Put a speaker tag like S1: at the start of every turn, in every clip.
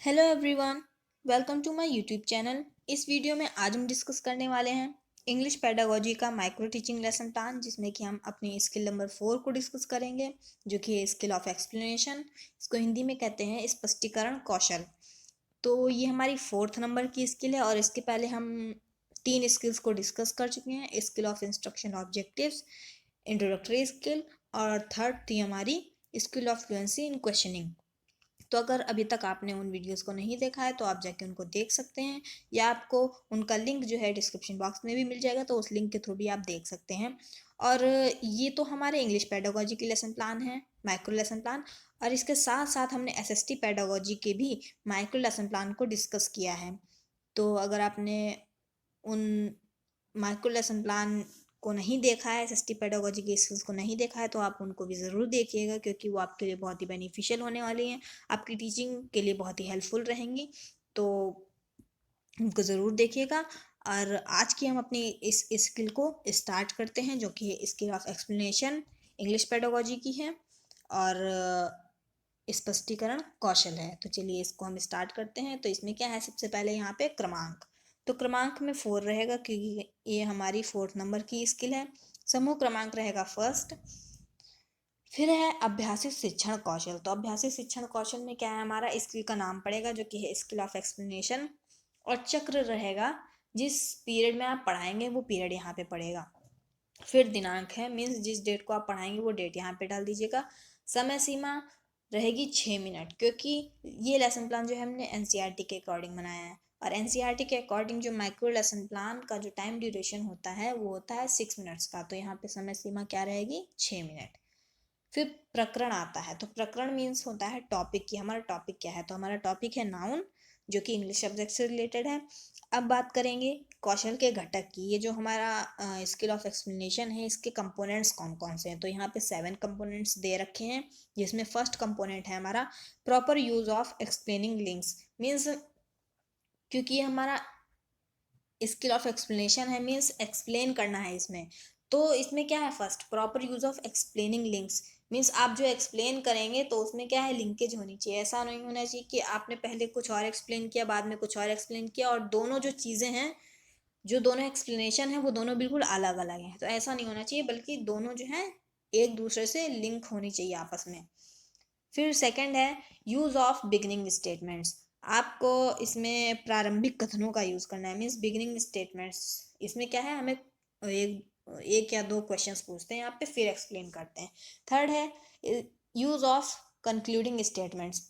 S1: Hello everyone, welcome to my YouTube channel. इस video में आज हम डिस्कस करने वाले हैं इंग्लिश पेडागोजी का माइक्रो टीचिंग लेसन प्लान, जिसमें कि हम अपनी स्किल नंबर 4 को डिस्कस करेंगे, जो कि है स्किल ऑफ एक्सप्लेनेशन। इसको हिंदी में कहते हैं स्पष्टीकरण कौशल। तो ये हमारी 4th नंबर की स्किल है और इसके पहले हम 3 स्किल्स को डिस्कस कर चुके हैं। Skill of instruction objectives, introductory skill, और थर्ड थी हमारी skill of fluency in questioning. तो अगर अभी तक आपने उन वीडियोस को नहीं देखा है तो आप जाके उनको देख सकते हैं, या आपको उनका लिंक जो है डिस्क्रिप्शन बॉक्स में भी मिल जाएगा, तो उस लिंक के थ्रू भी आप देख सकते हैं। और ये तो हमारे इंग्लिश पेडागोजी की लेसन प्लान है, माइक्रो लेसन प्लान। और इसके साथ साथ हमने एसएसटी पेडागोजी के भी माइक्रो लेसन प्लान को डिस्कस किया है। तो अगर आपने उन माइक्रो लेसन प्लान को नहीं देखा है, एसएसटी पेडागोजी के स्किल्स को नहीं देखा है, तो आप उनको भी ज़रूर देखिएगा, क्योंकि वो आपके लिए बहुत ही बेनिफिशियल होने वाली हैं, आपकी टीचिंग के लिए बहुत ही हेल्पफुल रहेंगी। तो उनको ज़रूर देखिएगा। और आज की हम अपनी इस स्किल को स्टार्ट करते हैं, जो कि skill of explanation English pedagogy की है और स्पष्टीकरण कौशल है। तो चलिए इसको हम स्टार्ट करते हैं। तो इसमें क्या है, सबसे पहले यहाँ पे क्रमांक। तो क्रमांक में 4 रहेगा, क्योंकि ये हमारी 4th नंबर की स्किल है। समूह क्रमांक रहेगा फर्स्ट। फिर है अभ्यासी शिक्षण कौशल। तो अभ्यासी शिक्षण कौशल में क्या है, हमारा स्किल का नाम पड़ेगा, जो कि है स्किल ऑफ एक्सप्लेनेशन। और चक्र रहेगा, जिस पीरियड में आप पढ़ाएंगे वो पीरियड यहाँ पे पड़ेगा। फिर दिनांक है, मीन्स जिस डेट को आप पढ़ाएंगे वो डेट यहाँ पे डाल दीजिएगा। समय सीमा रहेगी 6 मिनट, क्योंकि ये लेसन प्लान जो है हमने एनसीईआरटी के अकॉर्डिंग बनाया है। और एनसीईआरटी के अकॉर्डिंग जो माइक्रो लेसन प्लान का जो टाइम ड्यूरेशन होता है वो होता है 6 मिनट्स का। तो यहाँ पे समय सीमा क्या रहेगी, 6 मिनट। फिर प्रकरण आता है। तो प्रकरण मीन्स होता है टॉपिक की, हमारा टॉपिक क्या है। तो हमारा टॉपिक है नाउन, जो कि इंग्लिश सब्जेक्ट से रिलेटेड है। अब बात करेंगे कौशल के घटक की। ये जो हमारा स्किल ऑफ एक्सप्लेनेशन है, इसके कंपोनेंट्स कौन कौन से हैं। तो यहाँ पे 7 कंपोनेंट्स दे रखे हैं, जिसमें फर्स्ट कंपोनेंट है हमारा proper use of explaining links. Means क्योंकि ये हमारा स्किल ऑफ एक्सप्लेनेशन है, मीन्स एक्सप्लेन करना है इसमें। तो इसमें क्या है, first proper use of explaining links. Means आप जो एक्सप्लेन करेंगे तो उसमें क्या है, लिंकेज होनी चाहिए। ऐसा नहीं होना चाहिए कि आपने पहले कुछ और एक्सप्लेन किया, बाद में कुछ और एक्सप्लेन किया, और दोनों जो चीज़ें हैं, जो दोनों एक्सप्लेनेशन है, वो दोनों बिल्कुल अलग अलग हैं। तो ऐसा नहीं होना चाहिए, बल्कि दोनों जो है एक दूसरे से लिंक होनी चाहिए आपस में। फिर सेकंड है यूज़ ऑफ बिगिनिंग स्टेटमेंट्स। आपको इसमें प्रारंभिक कथनों का यूज़ करना है, मीन्स बिगिनिंग स्टेटमेंट्स। इसमें क्या है, हमें एक या दो क्वेश्चंस पूछते हैं यहाँ पे, फिर एक्सप्लेन करते हैं। थर्ड है यूज़ ऑफ कंक्लूडिंग स्टेटमेंट्स।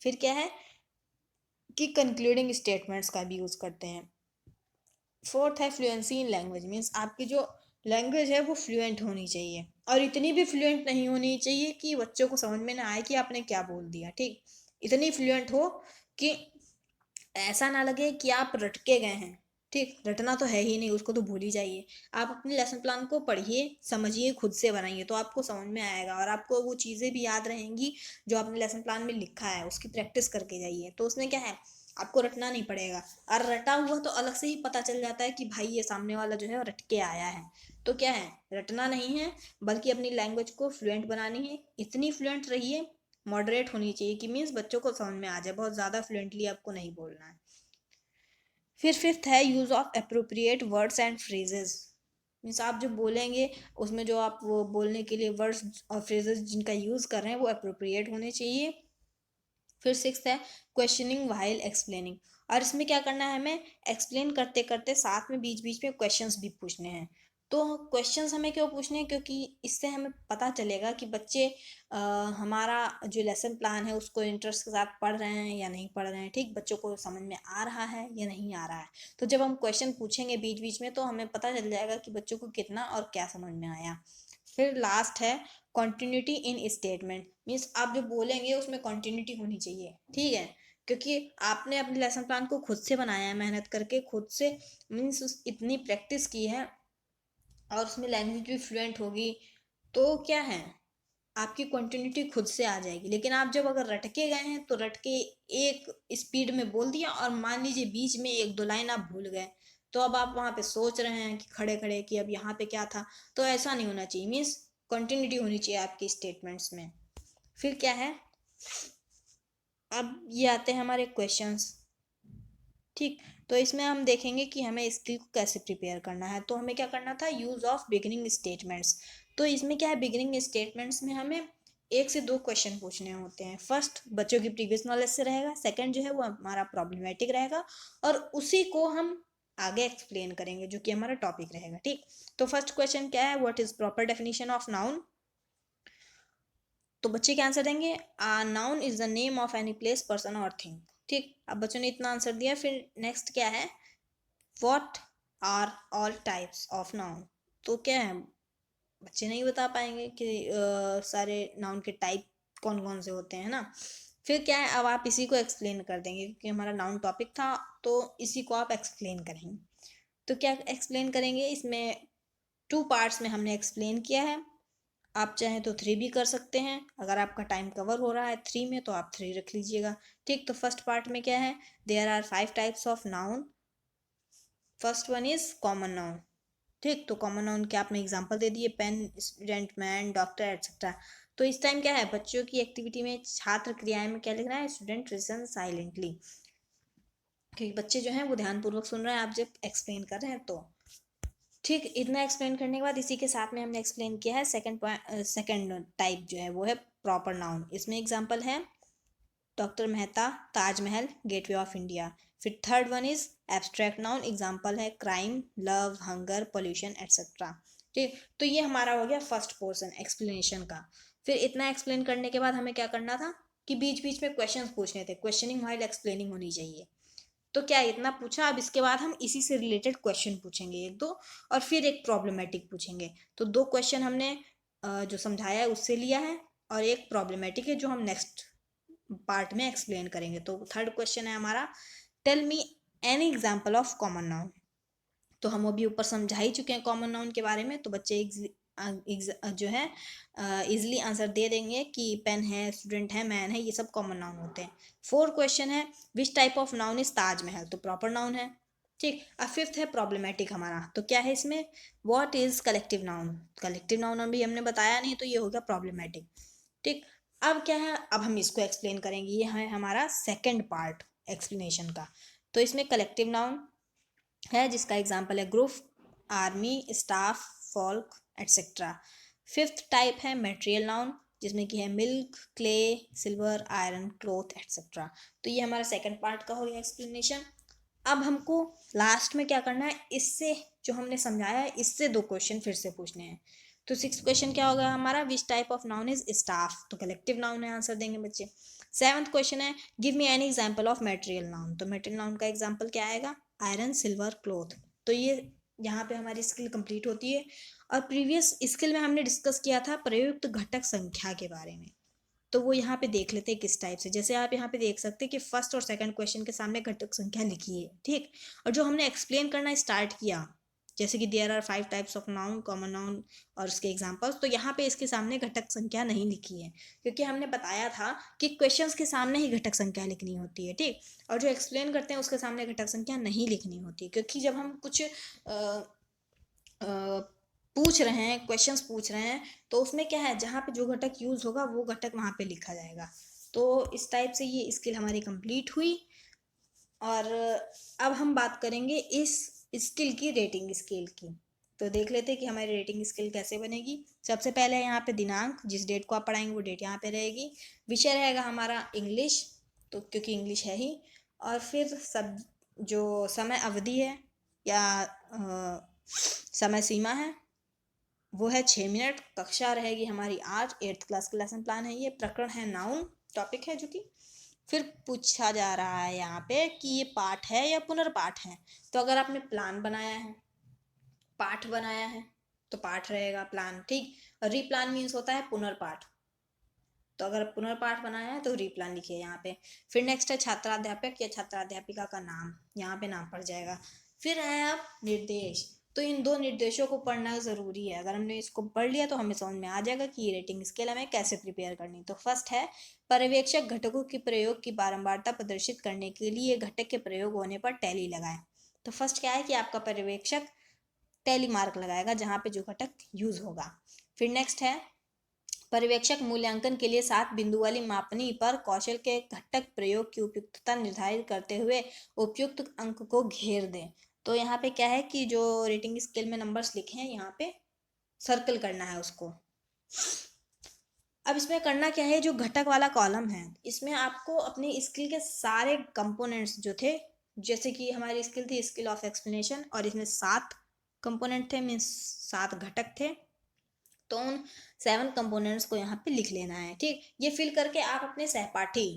S1: फिर क्या है कि कंक्लूडिंग स्टेटमेंट्स का भी यूज़ करते हैं। फोर्थ है फ्लुएंसी इन लैंग्वेज, मीन्स आपकी जो लैंग्वेज है वो फ्लुएंट होनी चाहिए, और इतनी भी फ्लुएंट नहीं होनी चाहिए कि बच्चों को समझ में ना आए कि आपने क्या बोल दिया। ठीक, इतनी फ्लुएंट हो कि ऐसा ना लगे कि आप रटके गए हैं। ठीक, रटना तो है ही नहीं, उसको तो भूल ही जाइए। आप अपने लेसन प्लान को पढ़िए, समझिए, खुद से बनाइए, तो आपको समझ में आएगा, और आपको वो चीज़ें भी याद रहेंगी जो आपने लेसन प्लान में लिखा है। उसकी प्रैक्टिस करके जाइए, तो उसमें क्या है, आपको रटना नहीं पड़ेगा। और रटा हुआ तो अलग से ही पता चल जाता है कि भाई ये सामने वाला जो है वो रट के आया है। तो क्या है, रटना नहीं है, बल्कि अपनी लैंग्वेज को फ्लुएंट बनानी है। इतनी फ्लुएंट रहिए, मॉडरेट होनी चाहिए, कि मीन्स बच्चों को समझ में आ जाए, बहुत ज़्यादा फ्लुएंटली आपको नहीं बोलना है। फिर फिफ्थ है use of appropriate words and phrases. Means आप जो बोलेंगे उसमें जो आप वो बोलने के लिए वर्ड्स और फ्रेजेस जिनका यूज़ कर रहे हैं वो अप्रोप्रिएट होने चाहिए। फिर सिक्स्थ है क्वेश्चनिंग वाइल एक्सप्लेनिंग। और इसमें क्या करना है, हमें एक्सप्लेन करते करते साथ में बीच बीच में क्वेश्चंस भी पूछने हैं। तो क्वेश्चंस हमें क्यों पूछने हैं, क्योंकि इससे हमें पता चलेगा कि बच्चे हमारा जो लेसन प्लान है उसको इंटरेस्ट के साथ पढ़ रहे हैं या नहीं पढ़ रहे हैं। ठीक, बच्चों को समझ में आ रहा है या नहीं आ रहा है। तो जब हम क्वेश्चन पूछेंगे बीच बीच में, तो हमें पता चल जाएगा कि बच्चों को कितना और क्या समझ में आया। फिर लास्ट है कॉन्टिन्यूटी इन स्टेटमेंट। मीन्स आप जो बोलेंगे उसमें कॉन्टिन्यूटी होनी चाहिए। ठीक है, क्योंकि आपने अपने लेसन प्लान को खुद से बनाया है, मेहनत करके खुद से, मीन्स इतनी प्रैक्टिस की है, और उसमें लैंग्वेज भी फ्लुएंट होगी। तो क्या है, आपकी कंटिन्यूटी खुद से आ जाएगी। लेकिन आप जब अगर रटके गए हैं तो रटके एक स्पीड में बोल दिया, और मान लीजिए बीच में एक दो लाइन आप भूल गए, तो अब आप वहाँ पे सोच रहे हैं कि खड़े खड़े कि अब यहाँ पे क्या था। तो ऐसा नहीं होना चाहिए, मीन्स कंटिन्यूटी होनी चाहिए आपकी स्टेटमेंट्स में। फिर क्या है, अब ये आते हैं हमारे क्वेश्चंस। ठीक, तो इसमें हम देखेंगे कि हमें स्किल को कैसे प्रिपेयर करना है। तो हमें क्या करना था, यूज़ ऑफ बिगिनिंग स्टेटमेंट्स। तो इसमें क्या है, बिगिनिंग स्टेटमेंट्स में हमें 1 से 2 क्वेश्चन पूछने होते हैं। फर्स्ट बच्चों की प्रीवियस नॉलेज से रहेगा, सेकंड जो है वो हमारा प्रॉब्लमेटिक रहेगा, और उसी को हम आगे एक्सप्लेन करेंगे जो कि हमारा टॉपिक रहेगा। ठीक, तो फर्स्ट क्वेश्चन क्या है, what is proper definition of noun. तो बच्चे क्या आंसर देंगे, noun is the name of any place, person और थिंग। ठीक, अब बच्चों ने इतना आंसर दिया। फिर नेक्स्ट क्या है, what are all types of noun. तो क्या है, बच्चे नहीं बता पाएंगे कि सारे नाउन के टाइप कौन कौन से होते हैं ना। फिर क्या है, अब आप इसी को एक्सप्लेन कर देंगे क्योंकि हमारा नाउन टॉपिक था, तो इसी को आप एक्सप्लेन करेंगे। तो क्या एक्सप्लेन करेंगे, इसमें 2 पार्ट्स में हमने एक्सप्लेन किया है। आप चाहें तो 3 भी कर सकते हैं। अगर आपका टाइम कवर हो रहा है 3 में तो आप 3 रख लीजिएगा। ठीक, तो फर्स्ट पार्ट में क्या है, there are 5 types of noun. First one is common noun. ठीक, तो कॉमन नाउन के आपने एग्जांपल दे दिए, pen, student, man, doctor etcetera. तो इस टाइम क्या है, बच्चों की एक्टिविटी में छात्र क्रियाएं में क्या लिखना है, स्टूडेंट लिसन साइलेंटली, क्योंकि बच्चे जो हैं वो ध्यानपूर्वक सुन रहे हैं आप जब एक्सप्लेन कर रहे हैं। तो ठीक, इतना एक्सप्लेन करने के बाद इसी के साथ में हमने एक्सप्लेन किया है सेकंड टाइप जो है वो है प्रॉपर नाउन। इसमें एग्जांपल है doctor Mehta, Taj Mahal, gateway of India. फिर third one is abstract noun, example है crime, love, hunger, pollution etcetera. ठीक, तो ये हमारा हो गया फर्स्ट पोर्शन एक्सप्लेनेशन का। फिर इतना एक्सप्लेन करने के बाद हमें क्या करना था कि बीच बीच में क्वेश्चंस पूछने थे, क्वेश्चनिंग वाइल एक्सप्लेनिंग होनी चाहिए। तो क्या इतना पूछा, अब इसके बाद हम इसी से रिलेटेड क्वेश्चन पूछेंगे 1-2, और फिर एक प्रॉब्लमेटिक पूछेंगे। तो 2 क्वेश्चन हमने जो समझाया है उससे लिया है, और एक प्रॉब्लमेटिक है जो हम नेक्स्ट पार्ट में एक्सप्लेन करेंगे। तो थर्ड क्वेश्चन है हमारा, tell me any example of common noun. तो हम अभी ऊपर समझा ही चुके हैं कॉमन नाउन के बारे में, तो बच्चे जो है इजिली आंसर दे देंगे कि पेन है, स्टूडेंट है, मैन है, ये सब कॉमन नाउन होते हैं। 4 क्वेश्चन है, which type of noun is Taj Mahal, तो प्रॉपर नाउन है। ठीक, अब फिफ्थ है प्रॉब्लमेटिक हमारा, तो क्या है इसमें, what is collective noun. Collective noun अभी हमने बताया नहीं, तो ये हो गया प्रॉब्लमेटिक। ठीक, अब क्या है, अब हम इसको एक्सप्लेन करेंगे, ये है हमारा सेकंड पार्ट एक्सप्लेनेशन का। तो इसमें कलेक्टिव नाउन है जिसका एग्जाम्पल है group, army, staff, folk etcetera. Fifth type है मेटेरियल नाउन, जिसमें कि है milk, clay, silver, iron, cloth etcetera. तो ये हमारा सेकंड पार्ट का हो गया एक्सप्लेनेशन। अब हमको लास्ट में क्या करना है, इससे जो हमने समझाया है इससे 2 क्वेश्चन फिर से पूछने हैं। तो 6th क्वेश्चन क्या होगा हमारा, which type of noun is staff, तो कलेक्टिव नाउन है, आंसर देंगे बच्चे। 7th क्वेश्चन है, give me any example of material noun, तो मेटेरियल नाउन का एग्जाम्पल क्या आएगा, आयरन, सिल्वर, क्लॉथ। तो ये यहाँ पे हमारी स्किल कंप्लीट होती है। और प्रीवियस स्किल में हमने डिस्कस किया था प्रयुक्त घटक संख्या के बारे में, तो वो यहाँ पे देख लेते हैं किस टाइप से। जैसे आप यहाँ पे देख सकते हैं कि फर्स्ट और सेकंड क्वेश्चन के सामने घटक संख्या लिखी है। ठीक, और जो हमने एक्सप्लेन करना स्टार्ट किया, जैसे कि there are 5 types of noun, common noun और उसके एग्जांपल्स, तो यहाँ पे इसके सामने घटक संख्या नहीं लिखी है, क्योंकि हमने बताया था कि क्वेश्चंस के सामने ही घटक संख्या लिखनी होती है। ठीक, और जो एक्सप्लेन करते हैं उसके सामने घटक संख्या नहीं लिखनी होती, क्योंकि जब हम कुछ पूछ रहे हैं, क्वेश्चंस पूछ रहे हैं, तो उसमें क्या है, जहाँ पे जो घटक यूज होगा वो घटक वहाँ पे लिखा जाएगा। तो इस टाइप से ये स्किल हमारी कंप्लीट हुई। और अब हम बात करेंगे इस स्किल की रेटिंग स्केल की। तो देख लेते हैं कि हमारी रेटिंग स्किल कैसे बनेगी। सबसे पहले यहाँ पे दिनांक, जिस डेट को आप पढ़ाएंगे वो डेट यहाँ पे रहेगी। विषय रहेगा हमारा इंग्लिश, तो क्योंकि इंग्लिश है ही। और फिर सब जो समय अवधि है या समय सीमा है वो है 6 मिनट। कक्षा रहेगी हमारी 8, 8th क्लास का लेसन प्लान है ये। प्रकरण है नाउन, टॉपिक है जो कि। फिर पूछा जा रहा है यहाँ पे कि ये पाठ है या पुनर्पाठ है। तो अगर आपने प्लान बनाया है, पाठ बनाया है, तो पाठ रहेगा प्लान। ठीक, और रीप्लान मीन्स होता है पुनर्पाठ। तो अगर पुनर्पाठ बनाया है तो रीप्लान लिखिए यहाँ पे। फिर नेक्स्ट है छात्राध्यापक या छात्राध्यापिका का नाम, यहाँ पे नाम पड़ जाएगा। फिर है अब निर्देश, तो इन 2 निर्देशों को पढ़ना ज़रूरी है। अगर हमने इसको पढ़ लिया तो हमें समझ में आ जाएगा कि ये रेटिंग स्केल हमें कैसे प्रिपेयर करनी। तो फर्स्ट है पर्यवेक्षक घटकों के प्रयोग की बारंबारता प्रदर्शित करने के लिए घटक के प्रयोग होने पर टैली लगाएं। तो फर्स्ट क्या है कि आपका पर्यवेक्षक टैली मार्क लगाएगा जहाँ पे जो घटक यूज होगा। फिर नेक्स्ट है पर्यवेक्षक मूल्यांकन के लिए 7 बिंदु वाली मापनी पर कौशल के घटक प्रयोग की उपयुक्तता निर्धारित करते हुए उपयुक्त अंक को घेर दें। तो यहाँ पे क्या है कि जो रेटिंग स्केल में नंबर्स लिखे हैं यहाँ पे सर्कल करना है उसको। अब इसमें करना क्या है, जो घटक वाला कॉलम है इसमें आपको अपनी स्किल के सारे कंपोनेंट्स जो थे, जैसे कि हमारी स्किल थी स्किल ऑफ एक्सप्लेनेशन और इसमें 7 कंपोनेंट थे, मीन्स 7 घटक थे, तो उन 7 कंपोनेंट्स को यहाँ पे लिख लेना है। ठीक, ये फिल करके आप अपने सहपाठी,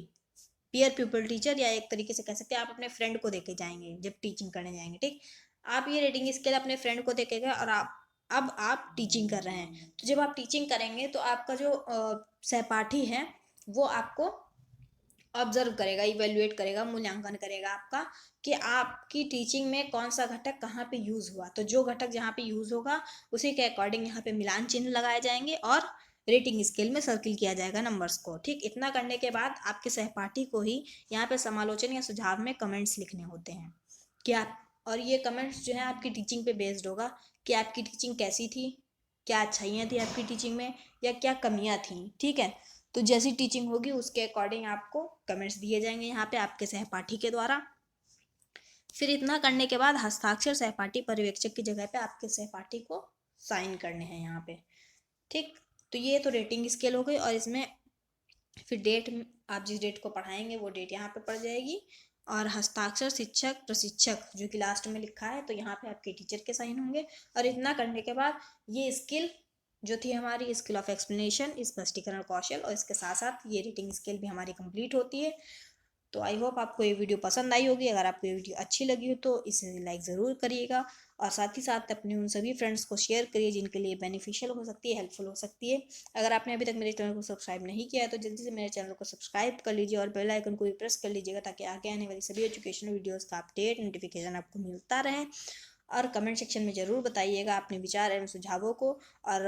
S1: पीयर प्यूपल टीचर, या एक तरीके से कह सकते हैं आप अपने फ्रेंड को देके जाएंगे जब टीचिंग करने जाएंगे। ठीक, आप ये रेटिंग स्केल अपने फ्रेंड को देके गए और अब आप टीचिंग कर रहे हैं, तो जब आप टीचिंग करेंगे तो आपका जो सहपाठी है वो आपको ऑब्जर्व करेगा, इवेल्युएट करेगा, मूल्यांकन करेगा आपका कि आपकी टीचिंग में कौन सा घटक कहाँ पे यूज़ हुआ। तो जो घटक जहाँ पे यूज़ होगा उसी के अकॉर्डिंग यहाँ पे मिलान चिन्ह लगाए जाएंगे और रेटिंग स्केल में सर्किल किया जाएगा नंबर्स को। ठीक, इतना करने के बाद आपके सहपाठी को ही यहाँ पे समालोचन या सुझाव में कमेंट्स लिखने होते हैं कि आप, और ये कमेंट्स जो है आपकी टीचिंग पे बेस्ड होगा कि आपकी टीचिंग कैसी थी, क्या अच्छाइयाँ थी आपकी टीचिंग में या क्या कमियाँ थी। ठीक है, तो जैसी टीचिंग होगी उसके अकॉर्डिंग आपको कमेंट्स दिए जाएंगे यहाँ पे आपके सहपाठी के द्वारा। फिर इतना करने के बाद हस्ताक्षर सहपाठी पर्यवेक्षक की जगह पे आपके सहपाठी को साइन करने हैं यहाँ पे। ठीक, तो ये तो रेटिंग स्केल हो गई, और इसमें फिर डेट, आप जिस डेट को पढ़ाएंगे वो डेट यहाँ पे पड़ जाएगी, और हस्ताक्षर शिक्षक प्रशिक्षक जो कि लास्ट में लिखा है तो यहाँ पे आपके टीचर के साइन होंगे। और इतना करने के बाद ये स्किल जो थी हमारी स्किल ऑफ एक्सप्लेनेशन, स्पष्टीकरण कौशल, और इसके साथ साथ ये रेटिंग स्केल भी हमारी कंप्लीट होती है। तो आई होप आपको ये वीडियो पसंद आई होगी। अगर आपको ये वीडियो अच्छी लगी हो तो इसे लाइक ज़रूर करिएगा, और साथ ही साथ अपने उन सभी फ्रेंड्स को शेयर करिए जिनके लिए बेनिफिशियल हो सकती है, हेल्पफुल हो सकती है। अगर आपने अभी तक मेरे चैनल को सब्सक्राइब नहीं किया है तो जल्दी से मेरे चैनल को सब्सक्राइब कर लीजिए और बेल आइकन को भी प्रेस कर लीजिएगा ताकि आगे आने वाली सभी एजुकेशनल वीडियोज़ का अपडेट नोटिफिकेशन आपको मिलता रहे। और कमेंट सेक्शन में ज़रूर बताइएगा अपने विचार एवं सुझावों को, और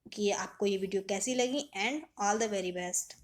S1: कि आपको ये वीडियो कैसी लगी। And all the very best.